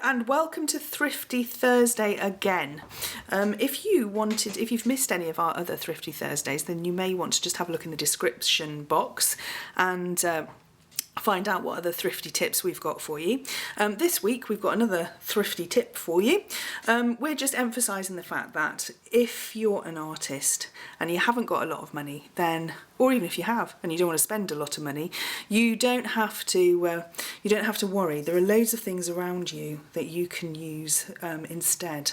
and welcome to Thrifty Thursday again. If you've missed any of our other Thrifty Thursdays, then you may want to just have a look in the description box and find out what other thrifty tips we've got for you. This week we've got another thrifty tip for you. We're just emphasising the fact that if you're an artist and you haven't got a lot of money, then, or even if you have and you don't want to spend a lot of money, you don't have to worry. There are loads of things around you that you can use instead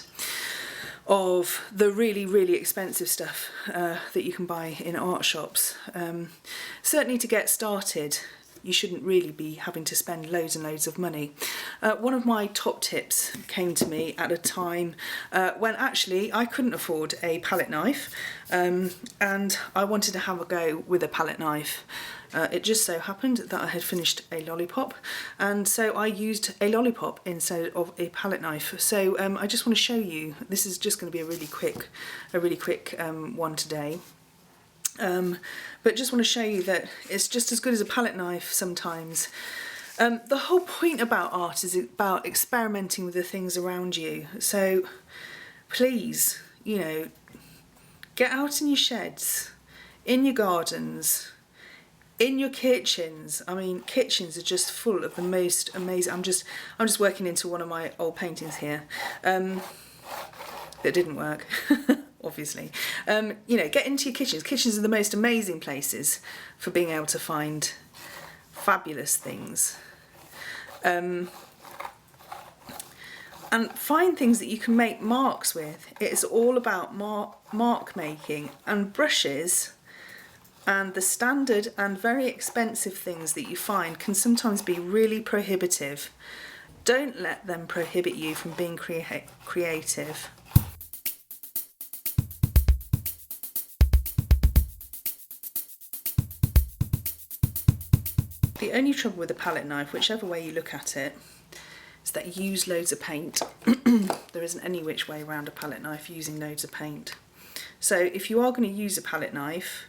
of the really expensive stuff that you can buy in art shops. Certainly to get started, you shouldn't really be having to spend loads and loads of money. One of my top tips came to me at a time when actually I couldn't afford a palette knife, and I wanted to have a go with a palette knife. It just so happened that I had finished a lollipop, and so I used a lollipop instead of a palette knife. So I just want to show you, this is just going to be a really quick one today. But just want to show you that it's just as good as a palette knife sometimes. The whole point about art is about experimenting with the things around you. So please, you know, get out in your sheds, in your gardens, in your kitchens. I mean, kitchens are just full of the most amazing. I'm just working into one of my old paintings here that didn't work. Obviously. You know, get into your kitchens. Kitchens are the most amazing places for being able to find fabulous things. And find things that you can make marks with. It's all about mark making, and brushes and the standard and very expensive things that you find can sometimes be really prohibitive. Don't let them prohibit you from being creative. The only trouble with a palette knife, whichever way you look at it, is that you use loads of paint. There isn't any which way around a palette knife using loads of paint. So if you are going to use a palette knife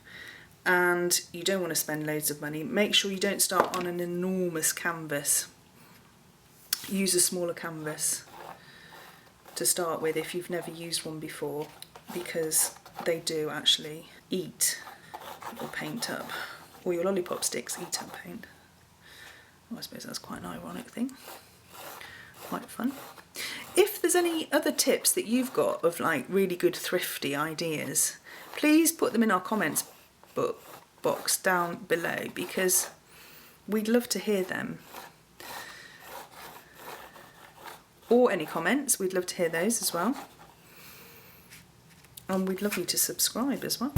and you don't want to spend loads of money, make sure you don't start on an enormous canvas. Use a smaller canvas to start with if you've never used one before, because they do actually eat or paint up, or your lollipop sticks eat up paint. Well, I suppose that's quite an ironic thing. Quite fun. If there's any other tips that you've got of like really good thrifty ideas, please put them in our comments box down below, because we'd love to hear them. Or any comments, we'd love to hear those as well. And we'd love you to subscribe as well.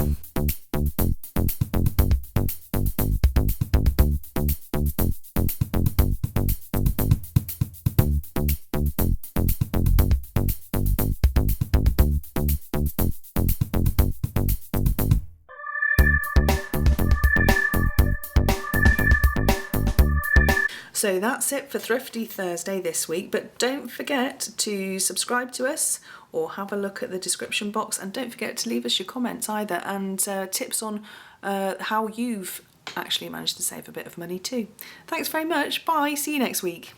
So that's it for Thrifty Thursday this week, but don't forget to subscribe to us or have a look at the description box, and don't forget to leave us your comments either, and tips on how you've actually managed to save a bit of money too. Thanks very much, bye, see you next week.